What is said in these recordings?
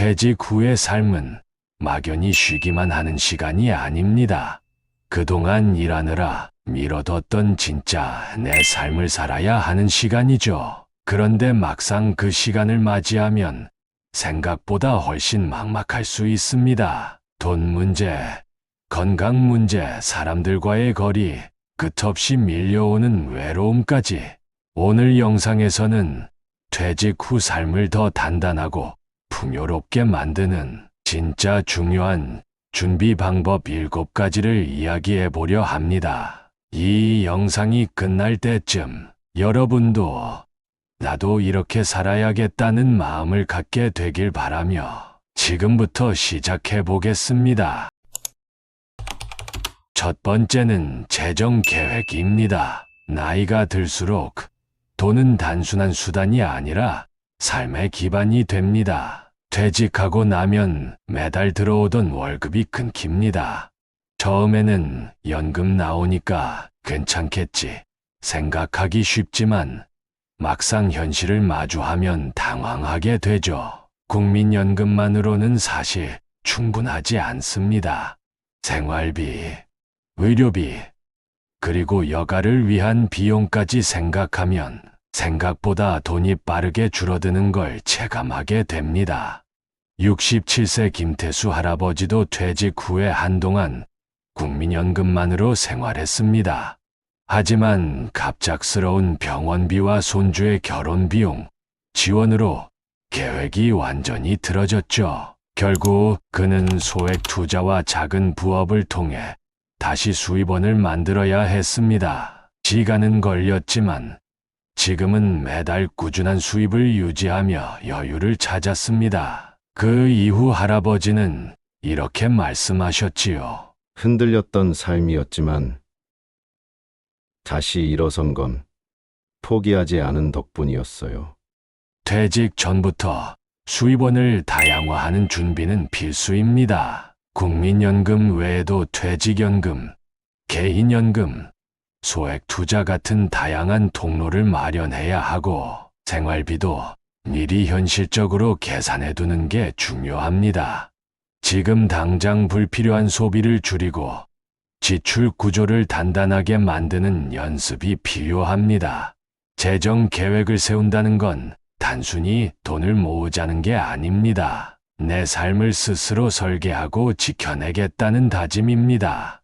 퇴직 후의 삶은 막연히 쉬기만 하는 시간이 아닙니다. 그동안 일하느라 미뤄뒀던 진짜 내 삶을 살아야 하는 시간이죠. 그런데 막상 그 시간을 맞이하면 생각보다 훨씬 막막할 수 있습니다. 돈 문제, 건강 문제, 사람들과의 거리, 끝없이 밀려오는 외로움까지. 오늘 영상에서는 퇴직 후 삶을 더 단단하고 풍요롭게 만드는 진짜 중요한 준비 방법 7가지를 이야기해 보려 합니다. 이 영상이 끝날 때쯤 여러분도 나도 이렇게 살아야겠다는 마음을 갖게 되길 바라며 지금부터 시작해 보겠습니다. 첫 번째는 재정 계획입니다. 나이가 들수록 돈은 단순한 수단이 아니라 삶의 기반이 됩니다. 퇴직하고 나면 매달 들어오던 월급이 끊깁니다. 처음에는 연금 나오니까 괜찮겠지 생각하기 쉽지만 막상 현실을 마주하면 당황하게 되죠. 국민연금만으로는 사실 충분하지 않습니다. 생활비, 의료비, 그리고 여가를 위한 비용까지 생각하면 생각보다 돈이 빠르게 줄어드는 걸 체감하게 됩니다. 67세 김태수 할아버지도 퇴직 후에 한동안 국민연금만으로 생활했습니다. 하지만 갑작스러운 병원비와 손주의 결혼비용 지원으로 계획이 완전히 틀어졌죠. 결국 그는 소액 투자와 작은 부업을 통해 다시 수입원을 만들어야 했습니다. 시간은 걸렸지만 지금은 매달 꾸준한 수입을 유지하며 여유를 찾았습니다. 그 이후 할아버지는 이렇게 말씀하셨지요. 흔들렸던 삶이었지만 다시 일어선 건 포기하지 않은 덕분이었어요. 퇴직 전부터 수입원을 다양화하는 준비는 필수입니다. 국민연금 외에도 퇴직연금, 개인연금, 소액투자 같은 다양한 통로를 마련해야 하고 생활비도 미리 현실적으로 계산해 두는 게 중요합니다. 지금 당장 불필요한 소비를 줄이고 지출 구조를 단단하게 만드는 연습이 필요합니다. 재정 계획을 세운다는 건 단순히 돈을 모으자는 게 아닙니다. 내 삶을 스스로 설계하고 지켜내겠다는 다짐입니다.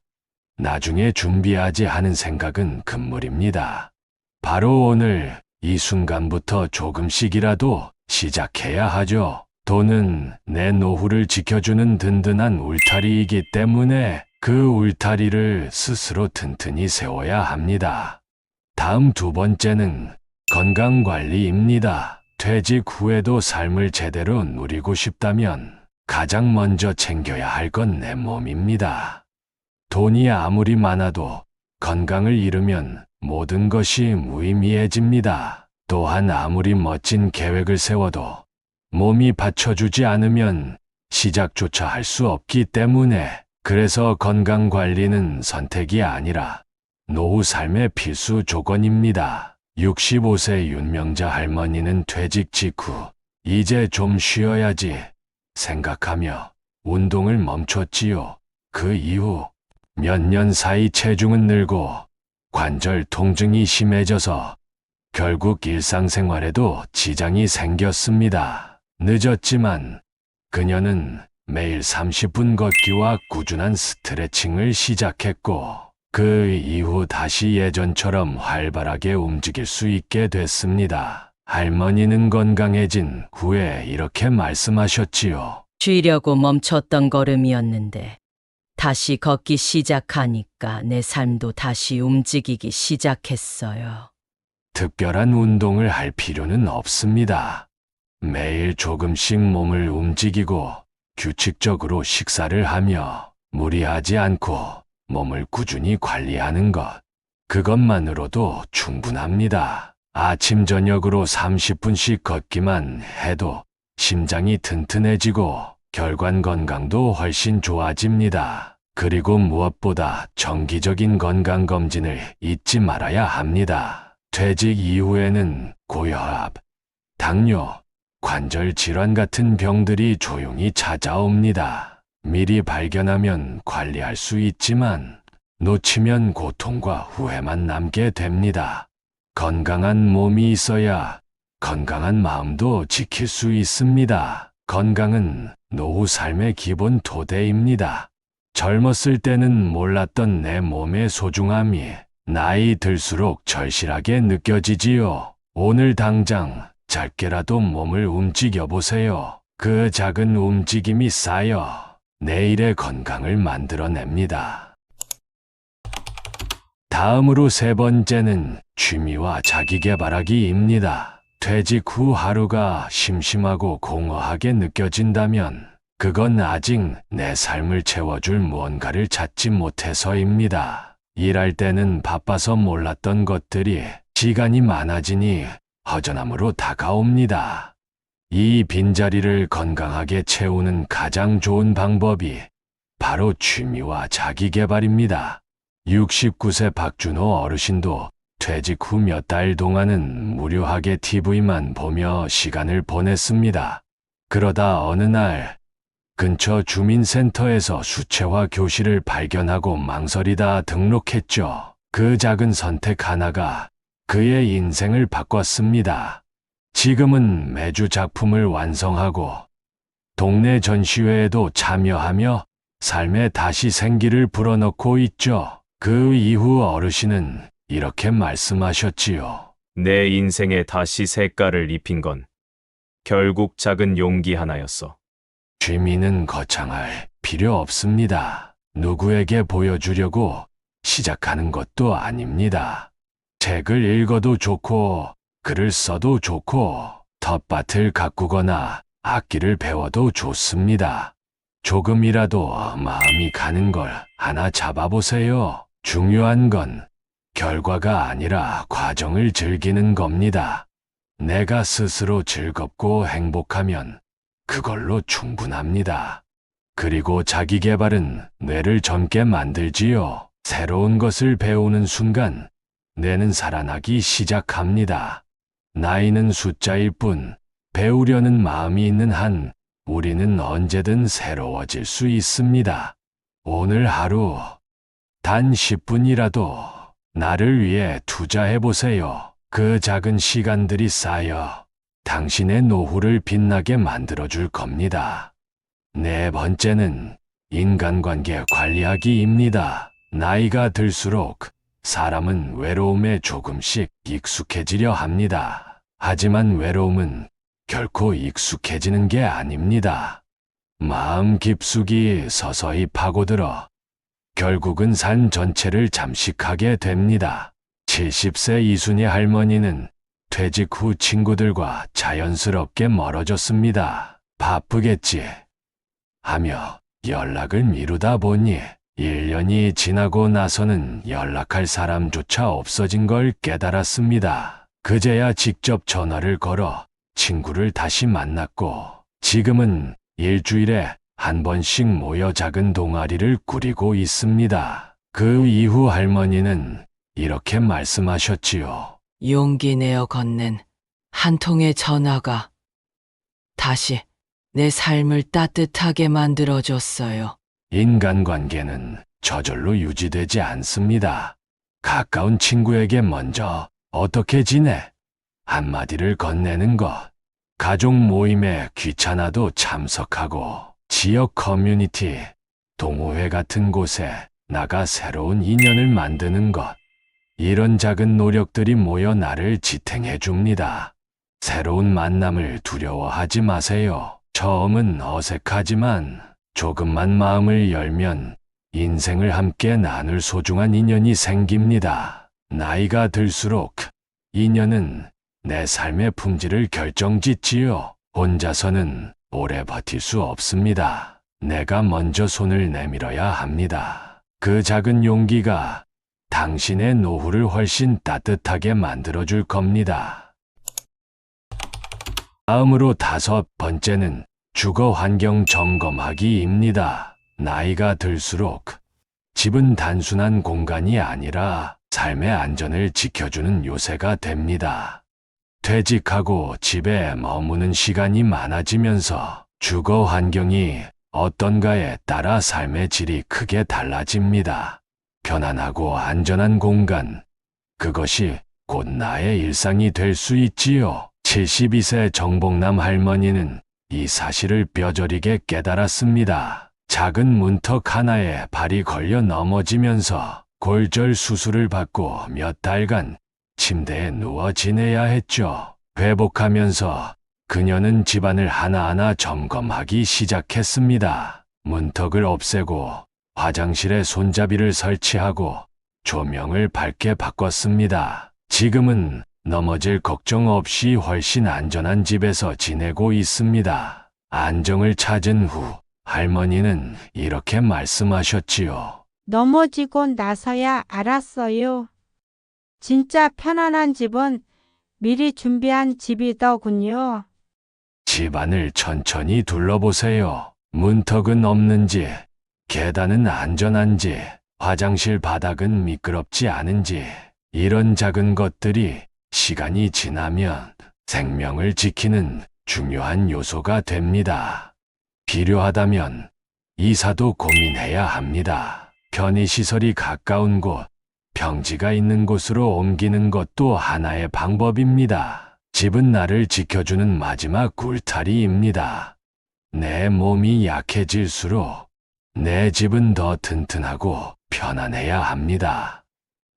나중에 준비하지 하는 생각은 금물입니다. 바로 오늘 이 순간부터 조금씩이라도 시작해야 하죠. 돈은 내 노후를 지켜주는 든든한 울타리이기 때문에 그 울타리를 스스로 튼튼히 세워야 합니다. 다음 두 번째는 건강관리입니다. 퇴직 후에도 삶을 제대로 누리고 싶다면 가장 먼저 챙겨야 할 건 내 몸입니다. 돈이 아무리 많아도 건강을 잃으면 모든 것이 무의미해집니다. 또한 아무리 멋진 계획을 세워도 몸이 받쳐주지 않으면 시작조차 할 수 없기 때문에 그래서 건강관리는 선택이 아니라 노후 삶의 필수 조건입니다. 65세 윤명자 할머니는 퇴직 직후 이제 좀 쉬어야지 생각하며 운동을 멈췄지요. 그 이후 몇 년 사이 체중은 늘고 관절 통증이 심해져서 결국 일상생활에도 지장이 생겼습니다. 늦었지만 그녀는 매일 30분 걷기와 꾸준한 스트레칭을 시작했고 그 이후 다시 예전처럼 활발하게 움직일 수 있게 됐습니다. 할머니는 건강해진 후에 이렇게 말씀하셨지요. 쉬려고 멈췄던 걸음이었는데 다시 걷기 시작하니까 내 삶도 다시 움직이기 시작했어요. 특별한 운동을 할 필요는 없습니다. 매일 조금씩 몸을 움직이고 규칙적으로 식사를 하며 무리하지 않고 몸을 꾸준히 관리하는 것, 그것만으로도 충분합니다. 아침 저녁으로 30분씩 걷기만 해도 심장이 튼튼해지고 혈관 건강도 훨씬 좋아집니다. 그리고 무엇보다 정기적인 건강검진을 잊지 말아야 합니다. 퇴직 이후에는 고혈압, 당뇨, 관절 질환 같은 병들이 조용히 찾아옵니다. 미리 발견하면 관리할 수 있지만 놓치면 고통과 후회만 남게 됩니다. 건강한 몸이 있어야 건강한 마음도 지킬 수 있습니다. 건강은 노후 삶의 기본 토대입니다. 젊었을 때는 몰랐던 내 몸의 소중함이 나이 들수록 절실하게 느껴지지요. 오늘 당장 짧게라도 몸을 움직여 보세요. 그 작은 움직임이 쌓여 내일의 건강을 만들어냅니다. 다음으로 세 번째는 취미와 자기계발하기입니다. 퇴직 후 하루가 심심하고 공허하게 느껴진다면 그건 아직 내 삶을 채워줄 무언가를 찾지 못해서입니다. 일할 때는 바빠서 몰랐던 것들이 시간이 많아지니 허전함으로 다가옵니다. 이 빈자리를 건강하게 채우는 가장 좋은 방법이 바로 취미와 자기계발입니다. 69세 박준호 어르신도 퇴직 후 몇 달 동안은 무료하게 TV만 보며 시간을 보냈습니다. 그러다 어느 날 근처 주민센터에서 수채화 교실을 발견하고 망설이다 등록했죠. 그 작은 선택 하나가 그의 인생을 바꿨습니다. 지금은 매주 작품을 완성하고 동네 전시회에도 참여하며 삶에 다시 생기를 불어넣고 있죠. 그 이후 어르신은 이렇게 말씀하셨지요. 내 인생에 다시 색깔을 입힌 건 결국 작은 용기 하나였어. 취미는 거창할 필요 없습니다. 누구에게 보여주려고 시작하는 것도 아닙니다. 책을 읽어도 좋고, 글을 써도 좋고, 텃밭을 가꾸거나 악기를 배워도 좋습니다. 조금이라도 마음이 가는 걸 하나 잡아보세요. 중요한 건 결과가 아니라 과정을 즐기는 겁니다. 내가 스스로 즐겁고 행복하면 그걸로 충분합니다. 그리고 자기계발은 뇌를 젊게 만들지요. 새로운 것을 배우는 순간 뇌는 살아나기 시작합니다. 나이는 숫자일 뿐 배우려는 마음이 있는 한 우리는 언제든 새로워질 수 있습니다. 오늘 하루 단 10분이라도 나를 위해 투자해보세요. 그 작은 시간들이 쌓여 당신의 노후를 빛나게 만들어줄 겁니다. 네 번째는 인간관계 관리하기입니다. 나이가 들수록 사람은 외로움에 조금씩 익숙해지려 합니다. 하지만 외로움은 결코 익숙해지는 게 아닙니다. 마음 깊숙이 서서히 파고들어 결국은 삶 전체를 잠식하게 됩니다. 70세 이순희 할머니는 퇴직 후 친구들과 자연스럽게 멀어졌습니다. 바쁘겠지 하며 연락을 미루다 보니 1년이 지나고 나서는 연락할 사람조차 없어진 걸 깨달았습니다. 그제야 직접 전화를 걸어 친구를 다시 만났고 지금은 일주일에 한 번씩 모여 작은 동아리를 꾸리고 있습니다. 그 이후 할머니는 이렇게 말씀하셨지요. 용기 내어 건넨 한 통의 전화가 다시 내 삶을 따뜻하게 만들어줬어요. 인간관계는 저절로 유지되지 않습니다. 가까운 친구에게 먼저 어떻게 지내? 한마디를 건네는 것. 가족 모임에 귀찮아도 참석하고 지역 커뮤니티, 동호회 같은 곳에 나가 새로운 인연을 만드는 것. 이런 작은 노력들이 모여 나를 지탱해 줍니다. 새로운 만남을 두려워하지 마세요. 처음은 어색하지만 조금만 마음을 열면 인생을 함께 나눌 소중한 인연이 생깁니다. 나이가 들수록 인연은 내 삶의 품질을 결정짓지요. 혼자서는 오래 버틸 수 없습니다. 내가 먼저 손을 내밀어야 합니다. 그 작은 용기가 당신의 노후를 훨씬 따뜻하게 만들어줄 겁니다. 다음으로 5번째는 주거 환경 점검하기입니다. 나이가 들수록 집은 단순한 공간이 아니라 삶의 안전을 지켜주는 요새가 됩니다. 퇴직하고 집에 머무는 시간이 많아지면서 주거 환경이 어떤가에 따라 삶의 질이 크게 달라집니다. 편안하고 안전한 공간, 그것이 곧 나의 일상이 될 수 있지요. 72세 정복남 할머니는 이 사실을 뼈저리게 깨달았습니다. 작은 문턱 하나에 발이 걸려 넘어지면서 골절 수술을 받고 몇 달간 침대에 누워 지내야 했죠. 회복하면서 그녀는 집안을 하나하나 점검하기 시작했습니다. 문턱을 없애고 화장실에 손잡이를 설치하고 조명을 밝게 바꿨습니다. 지금은 넘어질 걱정 없이 훨씬 안전한 집에서 지내고 있습니다. 안정을 찾은 후 할머니는 이렇게 말씀하셨지요. 넘어지고 나서야 알았어요. 진짜 편안한 집은 미리 준비한 집이더군요. 집안을 천천히 둘러보세요. 문턱은 없는지, 계단은 안전한지, 화장실 바닥은 미끄럽지 않은지, 이런 작은 것들이 시간이 지나면 생명을 지키는 중요한 요소가 됩니다. 필요하다면 이사도 고민해야 합니다. 편의시설이 가까운 곳, 평지가 있는 곳으로 옮기는 것도 하나의 방법입니다. 집은 나를 지켜주는 마지막 울타리입니다. 내 몸이 약해질수록 내 집은 더 튼튼하고 편안해야 합니다.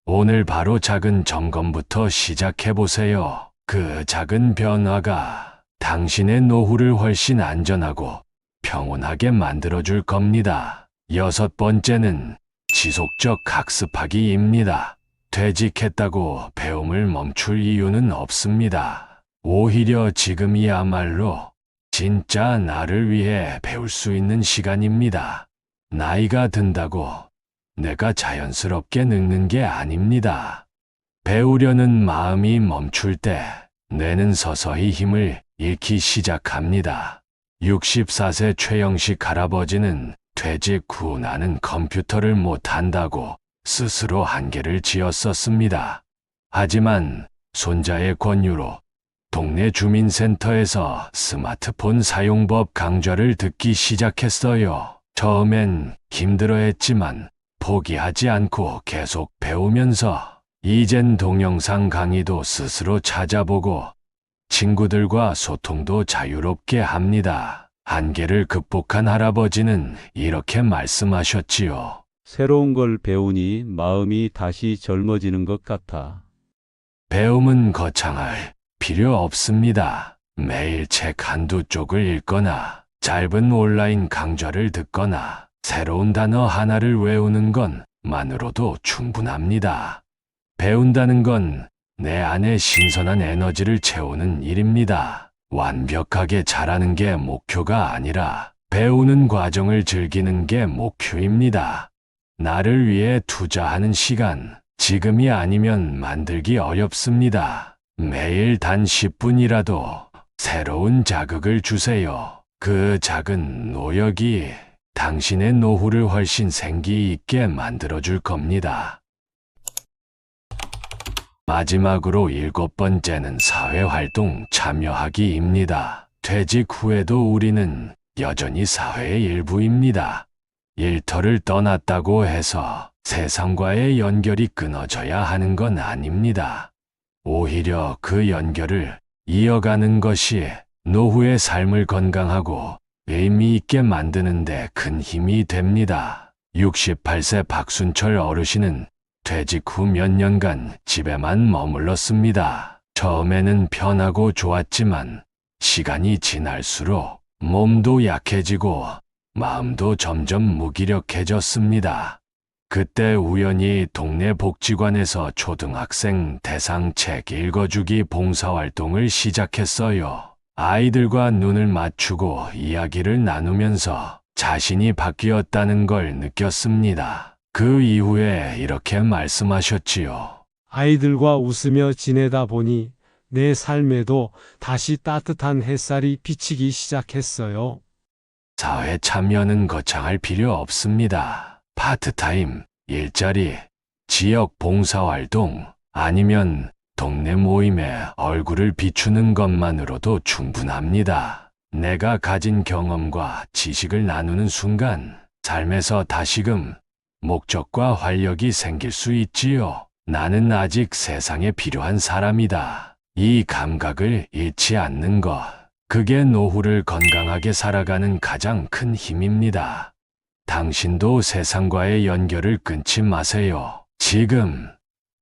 오늘 바로 작은 점검부터 시작해보세요. 그 작은 변화가 당신의 노후를 훨씬 안전하고 평온하게 만들어줄 겁니다. 6번째는 지속적 학습하기입니다. 퇴직했다고 배움을 멈출 이유는 없습니다. 오히려 지금이야말로 진짜 나를 위해 배울 수 있는 시간입니다. 나이가 든다고 내가 자연스럽게 늙는 게 아닙니다. 배우려는 마음이 멈출 때 뇌는 서서히 힘을 잃기 시작합니다. 64세 최영식 할아버지는 퇴직 후 나는 컴퓨터를 못한다고 스스로 한계를 지었었습니다. 하지만 손자의 권유로 동네 주민센터에서 스마트폰 사용법 강좌를 듣기 시작했어요. 처음엔 힘들어했지만 포기하지 않고 계속 배우면서 이젠 동영상 강의도 스스로 찾아보고 친구들과 소통도 자유롭게 합니다. 한계를 극복한 할아버지는 이렇게 말씀하셨지요. 새로운 걸 배우니 마음이 다시 젊어지는 것 같아. 배움은 거창할 필요 없습니다. 매일 책 한두 쪽을 읽거나 짧은 온라인 강좌를 듣거나 새로운 단어 하나를 외우는 것만으로도 충분합니다. 배운다는 건 내 안에 신선한 에너지를 채우는 일입니다. 완벽하게 잘하는 게 목표가 아니라 배우는 과정을 즐기는 게 목표입니다. 나를 위해 투자하는 시간, 지금이 아니면 만들기 어렵습니다. 매일 단 10분이라도 새로운 자극을 주세요. 그 작은 노력이 당신의 노후를 훨씬 생기 있게 만들어줄 겁니다. 마지막으로 7번째는 사회활동 참여하기입니다. 퇴직 후에도 우리는 여전히 사회의 일부입니다. 일터를 떠났다고 해서 세상과의 연결이 끊어져야 하는 건 아닙니다. 오히려 그 연결을 이어가는 것이 노후의 삶을 건강하고 의미 있게 만드는 데 큰 힘이 됩니다. 68세 박순철 어르신은 퇴직 후 몇 년간 집에만 머물렀습니다. 처음에는 편하고 좋았지만 시간이 지날수록 몸도 약해지고 마음도 점점 무기력해졌습니다. 그때 우연히 동네 복지관에서 초등학생 대상책 읽어주기 봉사활동을 시작했어요. 아이들과 눈을 맞추고 이야기를 나누면서 자신이 바뀌었다는 걸 느꼈습니다. 그 이후에 이렇게 말씀하셨지요. 아이들과 웃으며 지내다 보니 내 삶에도 다시 따뜻한 햇살이 비치기 시작했어요. 사회 참여는 거창할 필요 없습니다. 파트타임, 일자리, 지역 봉사활동, 아니면 동네 모임에 얼굴을 비추는 것만으로도 충분합니다. 내가 가진 경험과 지식을 나누는 순간 삶에서 다시금 목적과 활력이 생길 수 있지요. 나는 아직 세상에 필요한 사람이다. 이 감각을 잃지 않는 것. 그게 노후를 건강하게 살아가는 가장 큰 힘입니다. 당신도 세상과의 연결을 끊지 마세요. 지금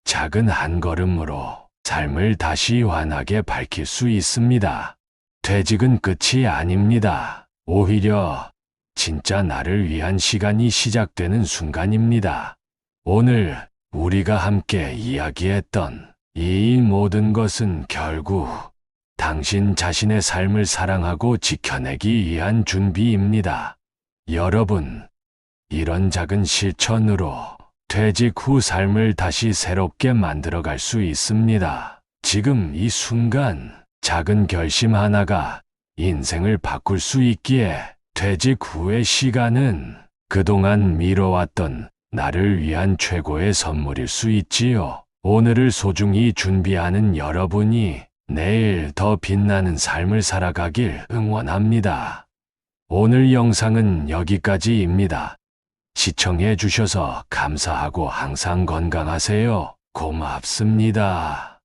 작은 한 걸음으로 삶을 다시 환하게 밝힐 수 있습니다. 퇴직은 끝이 아닙니다. 오히려 진짜 나를 위한 시간이 시작되는 순간입니다. 오늘 우리가 함께 이야기했던 이 모든 것은 결국 당신 자신의 삶을 사랑하고 지켜내기 위한 준비입니다. 여러분, 이런 작은 실천으로 퇴직 후 삶을 다시 새롭게 만들어갈 수 있습니다. 지금 이 순간 작은 결심 하나가 인생을 바꿀 수 있기에 퇴직 후의 시간은 그동안 미뤄왔던 나를 위한 최고의 선물일 수 있지요. 오늘을 소중히 준비하는 여러분이 내일 더 빛나는 삶을 살아가길 응원합니다. 오늘 영상은 여기까지입니다. 시청해 주셔서 감사하고 항상 건강하세요. 고맙습니다.